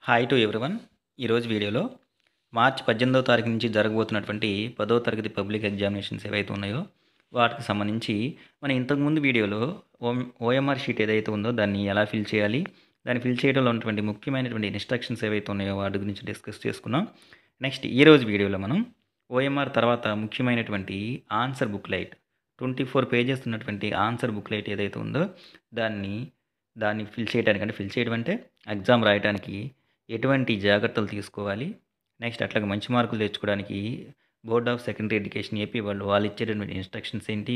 Hi to everyone. ఈరోజు వీడియోలో మార్చి 18వ తారీఖు నుంచి జరగబోతున్నటువంటి 10వ తరగతి పబ్లిక్ ఎగ్జామినేషన్స్ ఏవైతే ఉన్నాయో వాటికి సంబంధించి మనం ఇంతకుముందు వీడియోలో ఓఎంఆర్ షీట్ ఏదైతే ఉందో దాన్ని ఎలా ఫిల్ చేయాలి, దాన్ని ఫిల్ చేయడంలో ఉన్నటువంటి ముఖ్యమైనటువంటి ఇన్స్ట్రక్షన్స్ ఏవైతే ఉన్నాయో వాటి గురించి డిస్కస్ చేసుకున్నాం. నెక్స్ట్ ఈరోజు వీడియోలో మనం ఓఎంఆర్ తర్వాత ముఖ్యమైనటువంటి ఆన్సర్ బుక్లైట్ 24 పేజెస్ ఉన్నటువంటి ఆన్సర్ బుక్లైట్ ఏదైతే ఉందో దాన్ని ఫిల్ చేయడం అంటే ఎగ్జామ్ రాయడానికి ఎటువంటి జాగ్రత్తలు తీసుకోవాలి, నెక్స్ట్ అట్లాగే మంచి మార్కులు తెచ్చుకోవడానికి board of secondary education AP వాళ్ళు ఇచ్చేటటువంటి ఇన్స్ట్రక్షన్స్ ఏంటి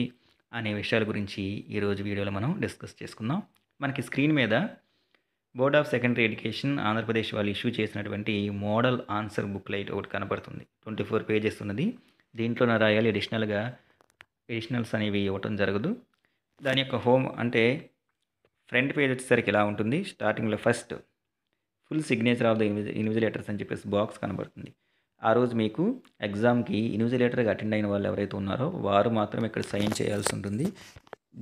అనే విషయాల గురించి ఈరోజు వీడియోలో మనం డిస్కస్ చేసుకుందాం. మనకి స్క్రీన్ మీద board of secondary education Andhra Pradesh వాళ్ళు ఇష్యూ చేసినటువంటి మోడల్ ఆన్సర్ బుక్లైట్ ఒకటి కనపడుతుంది. 24 పేజెస్ ఉన్నది. దీంట్లో రాయాలి. ఎడిషనల్స్ అనేవి ఇవ్వటం జరగదు. దాని యొక్క హోమ్ అంటే ఫ్రంట్ పేజ్ వచ్చేసరికి ఇలా ఉంటుంది. స్టార్టింగ్లో first full signature of the invigilators అని చెప్పేసి బాక్స్ కనబడుతుంది. ఆ రోజు మీకు ఎగ్జామ్కి ఇన్విజిలేటర్గా అటెండ్ అయిన వాళ్ళు ఎవరైతే ఉన్నారో వారు మాత్రం ఇక్కడ సైన్ చేయాల్సి ఉంటుంది.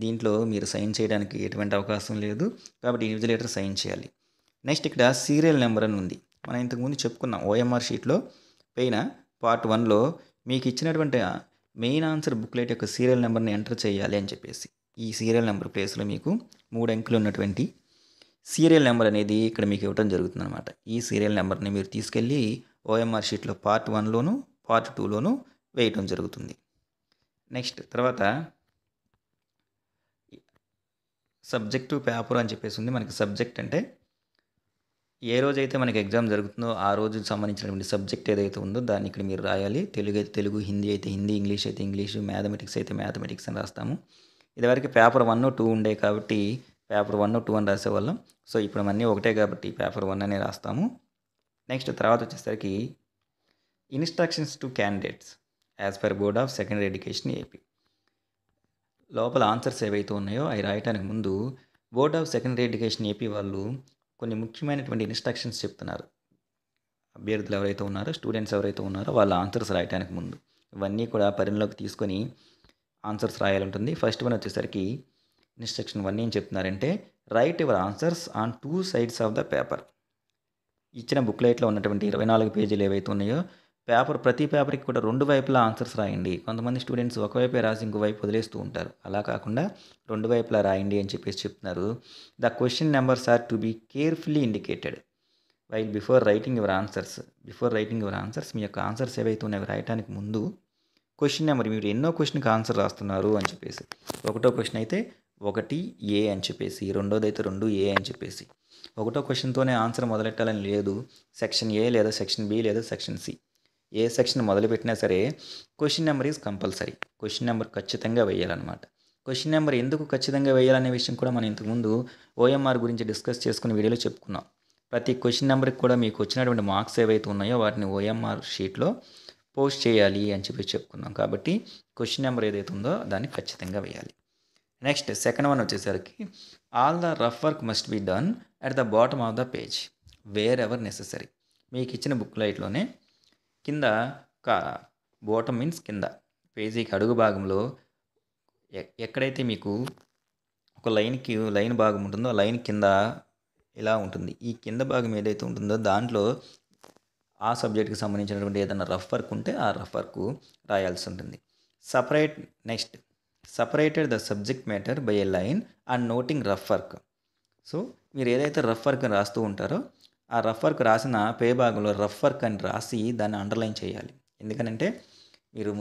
దీంట్లో మీరు సైన్ చేయడానికి ఎటువంటి అవకాశం లేదు కాబట్టి ఇన్విజిలేటర్ సైన్ చేయాలి. నెక్స్ట్ ఇక్కడ సీరియల్ నెంబర్ అని ఉంది. మనం ఇంతకుముందు చెప్పుకున్నాం ఓఎంఆర్ షీట్లో పైన పార్ట్ 1లో మీకు ఇచ్చినటువంటి మెయిన్ ఆన్సర్ బుక్లెట్ యొక్క సీరియల్ నెంబర్ని ఎంటర్ చేయాలి అని చెప్పేసి. ఈ సీరియల్ నెంబర్ ప్లేస్లో మీకు 3 అంకెలు ఉన్నటువంటి సీరియల్ నెంబర్ అనేది ఇక్కడ మీకు ఇవ్వడం జరుగుతుందన్నమాట. ఈ సీరియల్ నెంబర్ని మీరు తీసుకెళ్ళి ఓఎంఆర్ షీట్లో పార్ట్ 1లోను పార్ట్ 2లోను వేయటం జరుగుతుంది. నెక్స్ట్ తర్వాత సబ్జెక్టు పేపర్ అని చెప్పేసి ఉంది. మనకి సబ్జెక్ట్ అంటే ఏ రోజైతే మనకి ఎగ్జామ్ జరుగుతుందో ఆ రోజుకి సంబంధించినటువంటి సబ్జెక్ట్ ఏదైతే ఉందో దాన్ని ఇక్కడ మీరు రాయాలి. తెలుగు అయితే తెలుగు, హిందీ అయితే హిందీ, ఇంగ్లీష్ అయితే ఇంగ్లీషు, మ్యాథమెటిక్స్ అయితే మ్యాథమెటిక్స్ అని రాస్తాము. ఇదివరకు పేపర్ 1, 2 ఉండే కాబట్టి పేపర్ 1, 2 అని రాసేవాళ్ళం. సో ఇప్పుడు అన్నీ ఒకటే కాబట్టి పేపర్ 1 అనే రాస్తాము. నెక్స్ట్ తర్వాత వచ్చేసరికి instructions to candidates as per board of secondary education AP. లోపల ఆన్సర్స్ ఏవైతే ఉన్నాయో అవి రాయడానికి ముందు board of secondary education AP వాళ్ళు కొన్ని ముఖ్యమైనటువంటి ఇన్స్ట్రక్షన్స్ చెప్తున్నారు. అభ్యర్థులు ఎవరైతే ఉన్నారో, స్టూడెంట్స్ ఎవరైతే ఉన్నారో వాళ్ళ ఆన్సర్స్ రాయడానికి ముందు ఇవన్నీ కూడా పరిగణలోకి తీసుకొని ఆన్సర్స్ రాయాలంటుంది. ఫస్ట్ వన్ వచ్చేసరికి ఇన్స్ట్రక్షన్ 1 ఏం చెప్తున్నారంటే right your answers on 2 sides of the paper. ఇచ్చిన బుక్లెట్లో ఉన్నటువంటి 24 పేజీలు ఏవైతే ఉన్నాయో ప్రతి పేపర్కి కూడా 2 వైపులా ఆన్సర్స్ రాయండి. కొంతమంది స్టూడెంట్స్ ఒకవైపే రాసి ఇంకోవైపు వదిలేస్తూ ఉంటారు. అలా కాకుండా 2 వైపులా రాయండి అని చెప్పేసి చెప్తున్నారు. The question numbers are to be carefully indicated while before writing your answers. మీ యొక్క ఆన్సర్స్ ఏవైతే ఉన్నాయో రాయడానికి ముందు క్వశ్చన్ నెంబర్ మీరు ఎన్నో క్వశ్చన్కి ఆన్సర్ రాస్తున్నారు అని చెప్పేసి. ఒకటో క్వశ్చన్ అయితే 1A అని చెప్పేసి, రెండోది అయితే 2A అని చెప్పేసి. ఒకటో క్వశ్చన్తోనే ఆన్సర్ మొదలెట్టాలని లేదు. సెక్షన్ ఏ లేదా సెక్షన్ బి లేదా సెక్షన్ సి ఏ సెక్షన్ మొదలుపెట్టినా సరే question number is compulsory. Question number ఖచ్చితంగా వేయాలన్నమాట. క్వశ్చన్ నెంబర్ ఎందుకు ఖచ్చితంగా వేయాలనే విషయం కూడా మనం ఇంతకుముందు ఓఎంఆర్ గురించి డిస్కస్ చేసుకున్న వీడియోలో చెప్పుకున్నాం. ప్రతి క్వశ్చన్ నెంబర్కి కూడా మీకు వచ్చినటువంటి మార్క్స్ ఏవైతే ఉన్నాయో వాటిని ఓఎంఆర్ షీట్లో పోస్ట్ చేయాలి అని చెప్పి చెప్పుకున్నాం. కాబట్టి క్వశ్చన్ నెంబర్ ఏదైతే ఉందో దాన్ని ఖచ్చితంగా వేయాలి. నెక్స్ట్ సెకండ్ వన్ వచ్చేసరికి all the rough work must be done at the bottom of the page where ever necessary. మీకు ఇచ్చిన బుక్లైట్లోనే కింద బాటమ్ మీన్స్ కింద పేజీకి అడుగు భాగంలో ఎక్కడైతే మీకు ఒక లైన్ భాగం ఉంటుందో ఆ లైన్ కింద ఇలా ఉంటుంది. ఈ కింద భాగం ఏదైతే ఉంటుందో దాంట్లో ఆ సబ్జెక్ట్కి సంబంధించినటువంటి ఏదైనా రఫ్ వర్క్ ఉంటే ఆ రఫ్ వర్క్ రాయాల్సి ఉంటుంది. Separated the subject matter by a line and noting rough work. So మీరు ఏదైతే రఫ్ వర్క్ రాస్తూ ఉంటారో ఆ రఫ్ వర్క్ రాసిన పే భాగంలో రఫ్ వర్క్ అని రాసి దాన్ని అండర్లైన్ చేయాలి. ఎందుకనంటే మీరు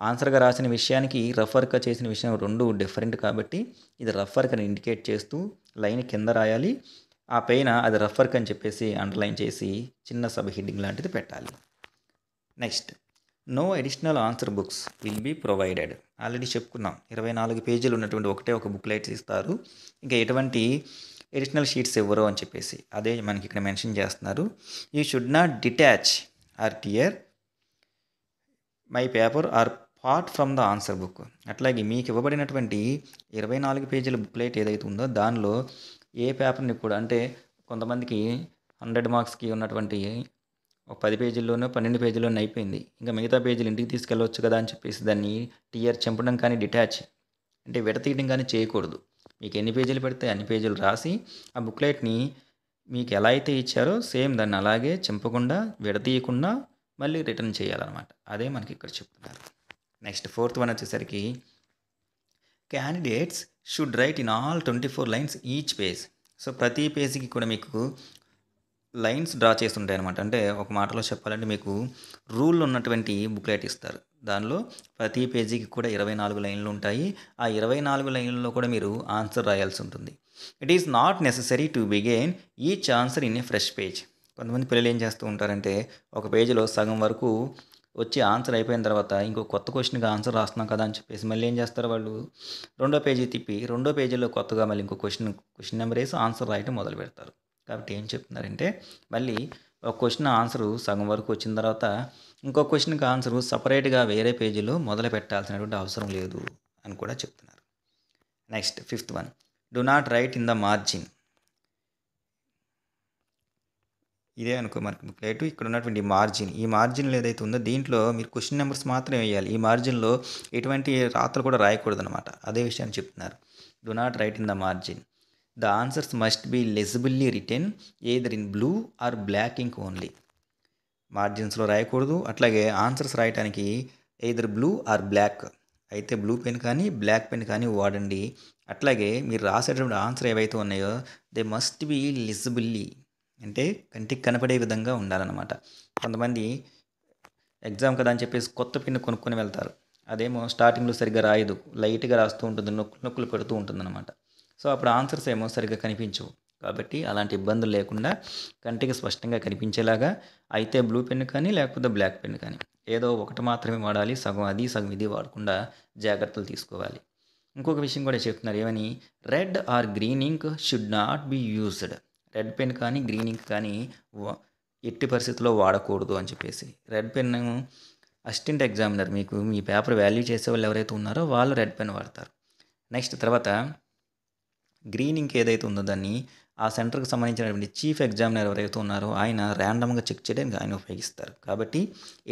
ఆన్సర్గా రాసిన విషయానికి రఫ్ వర్క్ చేసిన విషయం 2 డిఫరెంట్ కాబట్టి ఇది రఫ్ వర్క్ అని ఇండికేట్ చేస్తూ లైన్ కింద రాయాలి. ఆ పైన అది రఫ్ వర్క్ అని చెప్పేసి అండర్లైన్ చేసి చిన్న సబ్ హెడ్డింగ్ లాంటిది పెట్టాలి. Next no additional answer books will be provided. Already చెప్పుకున్నాం 24 పేజీలు ఉన్నటువంటి ఒక బుక్లైట్స్ ఇస్తారు. ఇంకా ఎటువంటి అడిషనల్ షీట్స్ ఇవ్వరు అని చెప్పేసి అదే మనకి ఇక్కడ మెన్షన్ చేస్తున్నారు. You should not detach or tear my paper or part from the answer book. అట్లాగే మీకు ఇవ్వబడినటువంటి 24 పేజీల బుక్లైట్ ఏదైతే ఉందో దానిలో ఏ పేపర్ని కూడా అంటే కొంతమందికి 100 మార్క్స్కి ఉన్నటువంటి ఒక 10 పేజీల్లోనో 12 పేజీల్లోనే అయిపోయింది. ఇంకా మిగతా పేజీలు ఇంటికి తీసుకెళ్ళవచ్చు కదా అని చెప్పేసి దాన్ని టియర్ చెంపడం కానీ డిటాచ్ అంటే విడతీయడం కానీ చేయకూడదు. మీకు ఎన్ని పేజీలు పెడితే అన్ని పేజీలు రాసి ఆ బుక్లెట్ని మీకు ఎలా అయితే ఇచ్చారో సేమ్ దాన్ని అలాగే చింపకుండా, విడదీయకుండా మళ్ళీ రిటర్న్ చేయాలనమాట. అదే మనకి ఇక్కడ చెప్తున్నారు. నెక్స్ట్ ఫోర్త్ వన్ వచ్చేసరికి candidates should write in all 24 lines each page. So ప్రతి పేజీకి కూడా మీకు లైన్స్ డ్రా చేసి ఉంటాయన్నమాట. అంటే ఒక మాటలో చెప్పాలంటే మీకు రూల్ ఉన్నటువంటి బుక్లెట్ ఇస్తారు. దానిలో ప్రతి పేజీకి కూడా 24 లైన్లు ఉంటాయి. ఆ 24 లైన్లలో కూడా మీరు ఆన్సర్ రాయాల్సి ఉంటుంది. It is not necessary to begin each answer in a fresh page. కొంతమంది పిల్లలు ఏం చేస్తూ ఉంటారంటే ఒక పేజీలో సగం వరకు వచ్చి ఆన్సర్ అయిపోయిన తర్వాత ఇంకో కొత్త క్వశ్చన్కి ఆన్సర్ రాస్తున్నాం కదా అని చెప్పేసి మళ్ళీ ఏం చేస్తారు వాళ్ళు, రెండో పేజీ తిప్పి రెండో పేజీలో కొత్తగా మళ్ళీ ఇంకో క్వశ్చన్ నెంబర్ వేసి ఆన్సర్ రాయటం మొదలు పెడతారు. కాబట్టి ఏం చెప్తున్నారంటే మళ్ళీ ఒక క్వశ్చన్ ఆన్సరు సగం వరకు వచ్చిన తర్వాత ఇంకో క్వశ్చన్కి ఆన్సరు సపరేట్గా వేరే పేజీలో మొదలు పెట్టాల్సినటువంటి అవసరం లేదు అని కూడా చెప్తున్నారు. Next fifth one, do not write in the margin. ఇదే అనుకో మనకి బుక్లెట్, ఇక్కడ ఉన్నటువంటి మార్జిన్, ఈ మార్జిన్లో ఏదైతే ఉందో దీంట్లో మీరు క్వశ్చన్ నెంబర్స్ మాత్రమే వేయాలి. ఈ మార్జిన్లో ఎటువంటి రాతలు కూడా రాయకూడదు అనమాట. అదే విషయాన్ని చెప్తున్నారు. Do not write in the margin. The answers must be legibly written either in blue or black ink only. మార్జిన్స్లో రాయకూడదు. అట్లాగే ఆన్సర్స్ రాయడానికి ఎయిదర్ బ్లూ ఆర్ బ్లాక్ అయితే బ్లూ పెన్ కానీ బ్లాక్ పెన్ కానీ వాడండి. అట్లాగే మీరు రాసేటటువంటి ఆన్సర్ ఏవైతే ఉన్నాయో దే మస్ట్ బీ లెజిబుల్లీ, అంటే కంటికి కనపడే విధంగా ఉండాలన్నమాట. కొంతమంది ఎగ్జామ్ కదా అని చెప్పేసి కొత్త పిన్ కొనుక్కొని వెళ్తారు. అదేమో స్టార్టింగ్లో సరిగ్గా రాయదు, లైట్గా రాస్తూ ఉంటుంది, నొక్కులు పెడుతూ ఉంటుందన్నమాట. సో అప్పుడు ఆన్సర్స్ ఏమో సరిగ్గా కనిపించవు. కాబట్టి అలాంటి ఇబ్బందులు లేకుండా కంటికి స్పష్టంగా కనిపించేలాగా అయితే బ్లూ పెన్ కానీ లేకపోతే బ్లాక్ పెన్ కానీ ఏదో ఒకటి మాత్రమే వాడాలి. సగం అది సగం ఇది వాడకుండా జాగ్రత్తలు తీసుకోవాలి. ఇంకొక విషయం కూడా చెప్తున్నారు. ఏమని, red or green ink should not be used. Red pen కానీ గ్రీన్ ఇంక్ కానీ ఎట్టి పరిస్థితుల్లో వాడకూడదు అని చెప్పేసి. రెడ్ పెన్ అసిస్టెంట్ ఎగ్జామినర్ మీకు మీ పేపర్ వాల్యూ చేసే వాళ్ళు ఎవరైతే ఉన్నారో వాళ్ళు రెడ్ పెన్ వాడతారు. నెక్స్ట్ తర్వాత గ్రీన్ ఇంక్ ఏదైతే ఉందో దాన్ని ఆ సెంటర్కి సంబంధించినటువంటి చీఫ్ ఎగ్జామినర్ ఎవరైతే ఉన్నారో ఆయన ర్యాండమ్గా చెక్ చేయడానికి ఆయన ఉపయోగిస్తారు. కాబట్టి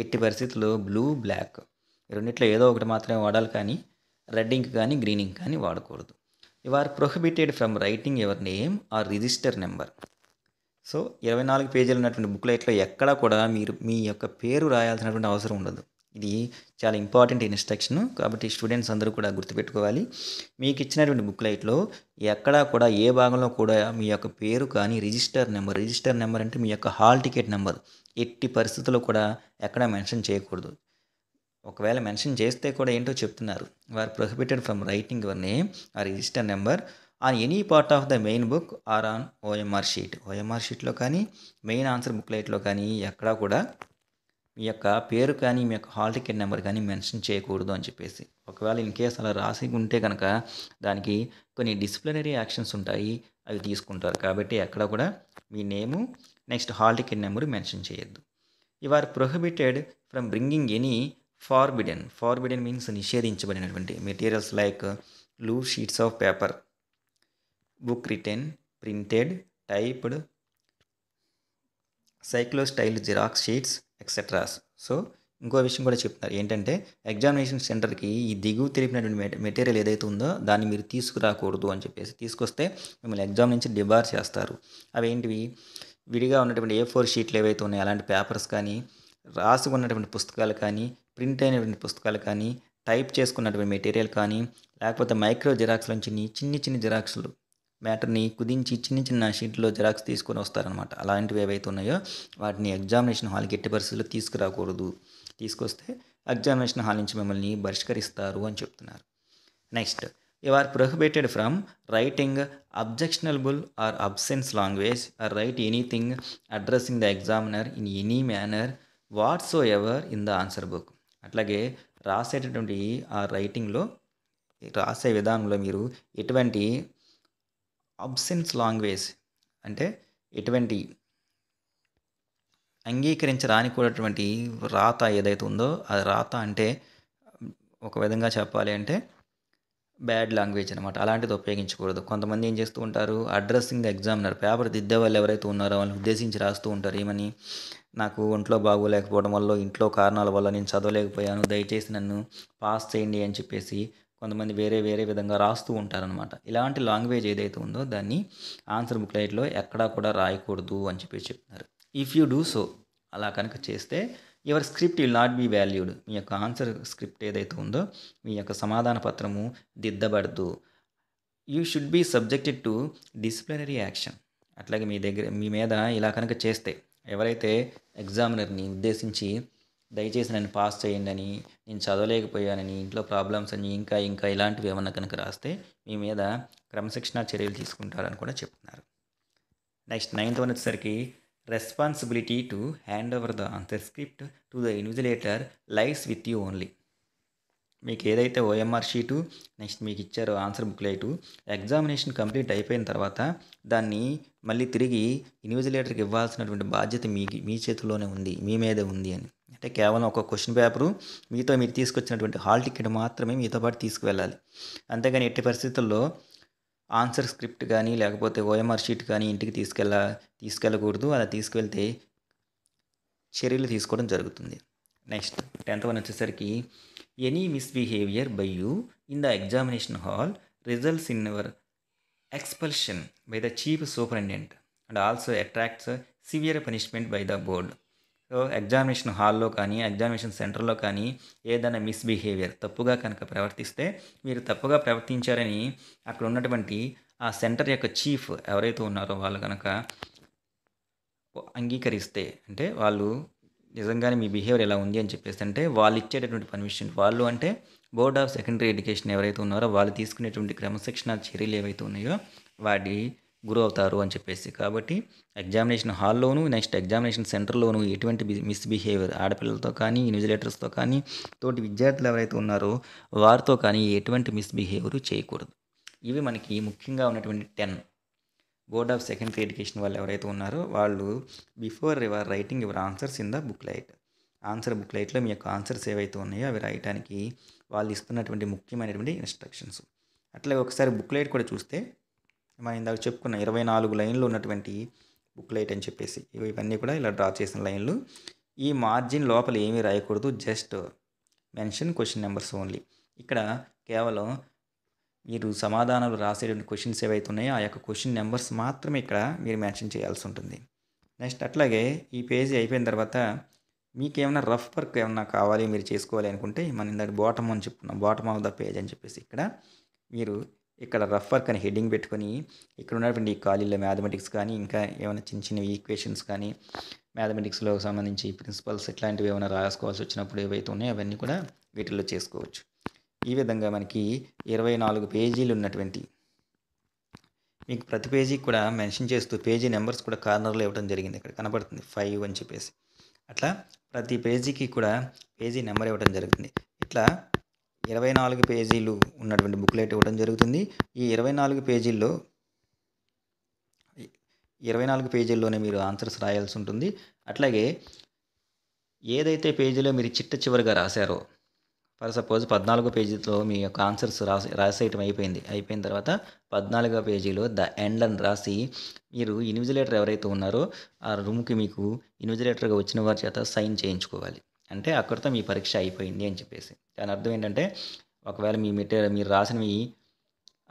ఎట్టి పరిస్థితుల్లో బ్లూ బ్లాక్ రెండిట్లో ఏదో ఒకటి మాత్రమే వాడాలి, కానీ రెడ్ ఇంక్ కానీ గ్రీన్ ఇంక్ కానీ వాడకూడదు. You are prohibited from writing your name or register number. So 24 పేజీలు ఉన్నటువంటి బుక్లెట్లో ఎక్కడా కూడా మీరు మీ యొక్క పేరు రాయాల్సినటువంటి అవసరం ఉండదు. ఇది చాలా ఇంపార్టెంట్ ఇన్స్ట్రక్షన్. కాబట్టి స్టూడెంట్స్ అందరూ కూడా గుర్తుపెట్టుకోవాలి. మీకు ఇచ్చినటువంటి బుక్లెట్లో ఎక్కడా కూడా ఏ భాగంలో కూడా మీ యొక్క పేరు కానీ రిజిస్టర్ నెంబర్ అంటే మీ యొక్క హాల్ టికెట్ నెంబర్ ఎట్టి పరిస్థితుల్లో కూడా ఎక్కడా మెన్షన్ చేయకూడదు. ఒకవేళ మెన్షన్ చేస్తే కూడా ఏంటో చెప్తున్నారు. Or prohibited from writing your name or register number on any part of the main book or on OMR sheet. OMR షీట్లో కానీ మెయిన్ ఆన్సర్ బుక్లెట్లో కానీ ఎక్కడా కూడా మీ యొక్క పేరు కానీ మీ యొక్క హాల్ టికెట్ నెంబర్ కానీ మెన్షన్ చేయకూడదు అని చెప్పేసి. ఒకవేళ ఇన్ కేస్ అలా రాసి ఉంటే కనుక దానికి కొన్ని డిసిప్లినరీ యాక్షన్స్ ఉంటాయి, అవి తీసుకుంటారు. కాబట్టి ఎక్కడ కూడా మీ name next hall ticket number mention చేయొద్దు. You are prohibited from bringing any forbidden means నిషేధించబడినటువంటి materials like loose sheets of paper, book written, printed, typed, cyclostyle xerox sheets etceteras. So ఇంకో విషయం కూడా చెప్తున్నారు. ఏంటంటే ఎగ్జామినేషన్ సెంటర్కి ఈ దిగువ తెలిపినటువంటి మెటీరియల్ ఏదైతే ఉందో దాన్ని మీరు తీసుకురాకూడదు అని చెప్పేసి. తీసుకొస్తే మిమ్మల్ని ఎగ్జామ్ నుంచి డిబార్ చేస్తారు. అవేంటివి, విడిగా ఉన్నటువంటి A4 షీట్లు ఏవైతే ఉన్నాయో అలాంటి పేపర్స్ కానీ, రాసి ఉన్నటువంటి పుస్తకాలు కానీ, ప్రింట్ అయినటువంటి పుస్తకాలు కానీ, టైప్ చేసుకున్నటువంటి మెటీరియల్ కానీ, లేకపోతే మైక్రో జిరాక్స్ నుంచి చిన్ని జిరాక్స్లు మ్యాటర్ని కుదించి చిన్న షీట్లో జిరాక్స్ తీసుకొని వస్తారనమాట. అలాంటివి ఏవైతే ఉన్నాయో వాటిని ఎగ్జామినేషన్ హాల్కి ఎట్టి పరిస్థితుల్లో తీసుకురాకూడదు. తీసుకొస్తే ఎగ్జామినేషన్ హాల్ నుంచి మిమ్మల్ని బహిష్కరిస్తారు అని చెప్తున్నారు. Next, you are prohibited from writing objectionable or obscene language or write anything addressing the examiner in any manner whatsoever in the answer book. అట్లాగే రాసేటటువంటి ఆ రైటింగ్లో రాసే విధానంలో మీరు ఎటువంటి అబ్సెన్స్ లాంగ్వేజ్ అంటే ఎటువంటి అంగీకరించరానికూడటువంటి రాత ఏదైతే ఉందో ఆ రాత అంటే ఒక విధంగా చెప్పాలి అంటే బ్యాడ్ లాంగ్వేజ్ అనమాట. అలాంటిది ఉపయోగించకూడదు. కొంతమంది ఏం చేస్తూ ఉంటారు, అడ్రస్సింగ్ ద ఎగ్జామినర్, పేపర్ దిద్దే వాళ్ళు ఎవరైతే ఉన్నారో వాళ్ళని ఉద్దేశించి రాస్తూ ఉంటారు. ఏమని, నాకు ఒంట్లో బాగోలేకపోవడం వల్ల, ఇంట్లో కారణాల వల్ల నేను చదవలేకపోయాను, దయచేసి నన్ను పాస్ చేయండి అని చెప్పేసి కొంతమంది వేరే వేరే విధంగా రాస్తూ ఉంటారనమాట. ఇలాంటి లాంగ్వేజ్ ఏదైతే ఉందో దాన్ని ఆన్సర్ బుక్లెట్‌లో ఎక్కడా కూడా రాయకూడదు అని చెప్పేసి చెప్తున్నారు. ఇఫ్ యూ డూ సో అలా కనుక చేస్తే your script will not be valued. మీ యొక్క ఆన్సర్ స్క్రిప్ట్ ఏదైతే ఉందో మీ యొక్క సమాధాన పత్రము దిద్దబడదు. You should be subjected to disciplinary action. అట్లాగే మీ మీద ఇలా కనుక చేస్తే ఎవరైతే ఎగ్జామినర్ని ఉద్దేశించి దయచేసి నన్ను పాస్ చేయండి అని, నేను చదవలేకపోయానని, ఇంట్లో ప్రాబ్లమ్స్ అని ఇంకా ఇలాంటివి ఏమన్నా కనుక రాస్తే మీ మీద క్రమశిక్షణా చర్యలు తీసుకుంటారని కూడా చెప్తున్నారు. నెక్స్ట్ 9th వన్ వచ్చేసరికి responsibility to hand over the answer script to the invigilator lies with you only. మీకు ఏదైతే ఓఎంఆర్ షీటు నెక్స్ట్ మీకు ఇచ్చారో ఆన్సర్ బుక్లెటు ఎగ్జామినేషన్ కంప్లీట్ అయిపోయిన తర్వాత దాన్ని మళ్ళీ తిరిగి ఇన్విజిలేటర్కి ఇవ్వాల్సినటువంటి బాధ్యత మీ చేతిలోనే ఉంది, మీ మీదే ఉంది అని. అంటే కేవలం ఒక క్వశ్చన్ పేపరు మీరు తీసుకొచ్చినటువంటి హాల్ టికెట్ మాత్రమే మీతో పాటు తీసుకువెళ్ళాలి. అంతేగాని ఎట్టి పరిస్థితుల్లో ఆన్సర్ స్క్రిప్ట్ కానీ లేకపోతే ఓఎంఆర్ షీట్ కానీ ఇంటికి తీసుకెళ్ళకూడదు. అలా తీసుకువెళ్తే చర్యలు తీసుకోవడం జరుగుతుంది. నెక్స్ట్ 10th వన్ వచ్చేసరికి any misbehaviour by you in the examination hall results in your expulsion by the chief superintendent and also attracts severe punishment by the board. So examination హాల్లో కానీ examination సెంటర్లో కానీ ఏదైనా మిస్బిహేవియర్ తప్పుగా కనుక ప్రవర్తిస్తే మీరు తప్పుగా ప్రవర్తించారని అక్కడ ఉన్నటువంటి ఆ సెంటర్ యొక్క చీఫ్ ఎవరైతే ఉన్నారో వాళ్ళు కనుక అంగీకరిస్తే, అంటే వాళ్ళు నిజంగానే మీ బిహేవియర్ ఎలా ఉంది అని చెప్పేసి అంటే వాళ్ళు ఇచ్చేటటువంటి పనిష్మెంట్, వాళ్ళు అంటే బోర్డ్ ఆఫ్ సెకండరీ ఎడ్యుకేషన్ ఎవరైతే ఉన్నారో వాళ్ళు తీసుకునేటువంటి క్రమశిక్షణ చర్యలు ఏవైతే ఉన్నాయో వాటి గురవుతారు అని చెప్పేసి. కాబట్టి ఎగ్జామినేషన్ హాల్లోనూ నెక్స్ట్ ఎగ్జామినేషన్ సెంటర్లోనూ ఎటువంటి మిస్బిహేవియర్ ఆడపిల్లలతో కానీ ఇన్విజిలేటర్స్తో కానీ తోటి విద్యార్థులు ఎవరైతే ఉన్నారో వారితో కానీ ఎటువంటి మిస్బిహేవియర్ చేయకూడదు. ఇవి మనకి ముఖ్యంగా ఉన్నటువంటి 10 బోర్డ్ ఆఫ్ సెకండరీ ఎడ్యుకేషన్ వాళ్ళు ఎవరైతే ఉన్నారో వాళ్ళు before your writing your answers in the booklet, answer బుక్లైట్లో మీ యొక్క ఆన్సర్స్ ఏవైతే ఉన్నాయో అవి రాయడానికి వాళ్ళు ఇస్తున్నటువంటి ముఖ్యమైనటువంటి ఇన్స్ట్రక్షన్స్. అట్లాగే ఒకసారి బుక్లైట్ కూడా చూస్తే మనం ఇందాక చెప్పుకున్న 24 లైన్లు ఉన్నటువంటి బుక్లైట్ అని చెప్పేసి ఇవన్నీ కూడా ఇలా డ్రా చేసిన లైన్లు. ఈ మార్జిన్ లోపల ఏమీ రాయకూడదు, just mention question numbers only. ఇక్కడ కేవలం మీరు సమాధానాలు రాసేటువంటి క్వశ్చన్స్ ఏవైతే ఉన్నాయో ఆ యొక్క క్వశ్చన్ నెంబర్స్ మాత్రమే ఇక్కడ మీరు మెన్షన్ చేయాల్సి ఉంటుంది. నెక్స్ట్ అట్లాగే ఈ పేజీ అయిపోయిన తర్వాత మీకు ఏమైనా రఫ్ వర్క్ ఏమైనా కావాలి మీరు చేసుకోవాలి అనుకుంటే మనం ఇందాక బాటమ్ అని చెప్పుకున్నాం, బాటమ్ ఆఫ్ ద పేజ్ అని చెప్పేసి ఇక్కడ రఫ్ వర్క్ అని హెడ్డింగ్ పెట్టుకొని ఇక్కడ ఉన్నటువంటి ఖాళీలో మ్యాథమెటిక్స్ కానీ ఇంకా ఏమైనా చిన్న ఈక్వేషన్స్ కానీ మ్యాథమెటిక్స్లో సంబంధించి ప్రిన్సిపల్స్ ఇట్లాంటివి ఏమైనా రాసుకోవాల్సి వచ్చినప్పుడు ఏవైతే ఉన్నాయో అవన్నీ కూడా వీటిల్లో చేసుకోవచ్చు. ఈ విధంగా మనకి 24 పేజీలు ఉన్నటువంటి మీకు ప్రతి పేజీకి కూడా మెన్షన్ చేస్తూ పేజీ నెంబర్స్ కూడా కార్నర్లో ఇవ్వడం జరిగింది. ఇక్కడ కనపడుతుంది 5 అని చెప్పేసి. అట్లా ప్రతి పేజీకి కూడా పేజీ నెంబర్ ఇవ్వడం జరుగుతుంది. ఇట్లా 24 పేజీలు ఉన్నటువంటి బుక్లెట్ ఇవ్వడం జరుగుతుంది. ఈ 24 పేజీల్లోనే మీరు ఆన్సర్స్ రాయాల్సి ఉంటుంది. అట్లాగే ఏదైతే పేజీలో మీరు చివరిగా రాశారో ఫర్ సపోజ్ 14వ పేజీతో మీ యొక్క ఆన్సర్స్ రాసేయటం అయిపోయిన తర్వాత 14వ పేజీలో ద ఎండ్ అని రాసి మీరు ఇన్విజిలేటర్ ఎవరైతే ఉన్నారో ఆ రూమ్కి మీకు ఇన్విజిలేటర్గా వచ్చిన వారి చేత సైన్ చేయించుకోవాలి. అంటే అక్కడితో మీ పరీక్ష అయిపోయింది అని చెప్పేసి. దాని అర్థం ఏంటంటే ఒకవేళ మీరు రాసినవి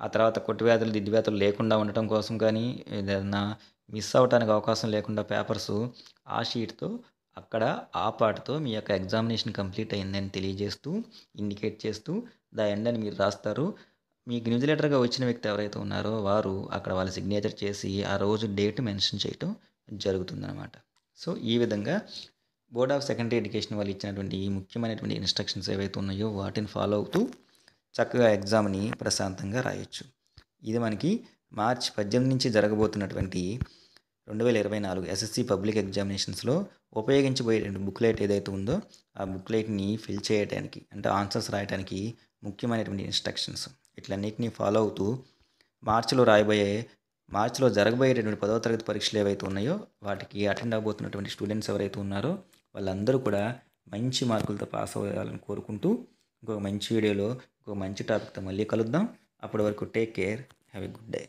ఆ తర్వాత కొట్టువ్యాధులు దిద్దువ్యాధులు లేకుండా ఉండటం కోసం కానీ ఏదైనా మిస్ అవ్వడానికి అవకాశం లేకుండా పేపర్సు ఆ షీట్తో అక్కడ ఆ పార్ట్తో మీ యొక్క ఎగ్జామినేషన్ కంప్లీట్ అయిందని తెలియజేస్తూ ఇండికేట్ చేస్తూ ద ఎండ్ అని మీరు రాస్తారు. మీకు ఇన్విజిలేటర్గా వచ్చిన వ్యక్తి ఎవరైతే ఉన్నారో వారు అక్కడ వాళ్ళ సిగ్నేచర్ చేసి ఆ రోజు డేట్ మెన్షన్ చేయటం జరుగుతుందన్నమాట. సో ఈ విధంగా బోర్డ్ ఆఫ్ సెకండరీ ఎడ్యుకేషన్ వాళ్ళు ఇచ్చినటువంటి ముఖ్యమైనటువంటి ఇన్స్ట్రక్షన్స్ ఏవైతే ఉన్నాయో వాటిని ఫాలో అవుతూ చక్కగా ఎగ్జామ్ని ప్రశాంతంగా రాయొచ్చు. ఇది మనకి మార్చి 18 నుంచి జరగబోతున్నటువంటి 2024 ఎస్ఎస్సి పబ్లిక్ ఎగ్జామినేషన్స్లో ఉపయోగించబోయేటువంటి బుక్లెట్ ఏదైతే ఉందో ఆ బుక్లెట్ని ఫిల్ చేయడానికి అంటే ఆన్సర్స్ రాయడానికి ముఖ్యమైనటువంటి ఇన్స్ట్రక్షన్స్ ఇట్లన్నిటిని ఫాలో అవుతూ మార్చిలో జరగబోయేటటువంటి 10వ తరగతి పరీక్షలు ఏవైతే ఉన్నాయో వాటికి అటెండ్ అవబోతున్నటువంటి స్టూడెంట్స్ ఎవరైతే ఉన్నారో వాళ్ళందరూ కూడా మంచి మార్కులతో పాస్ అవ్వాలని కోరుకుంటూ ఇంకొక మంచి వీడియోలో ఇంకొక మంచి టాపిక్తో మళ్ళీ కలుద్దాం. అప్పటి వరకు take care, have a good day.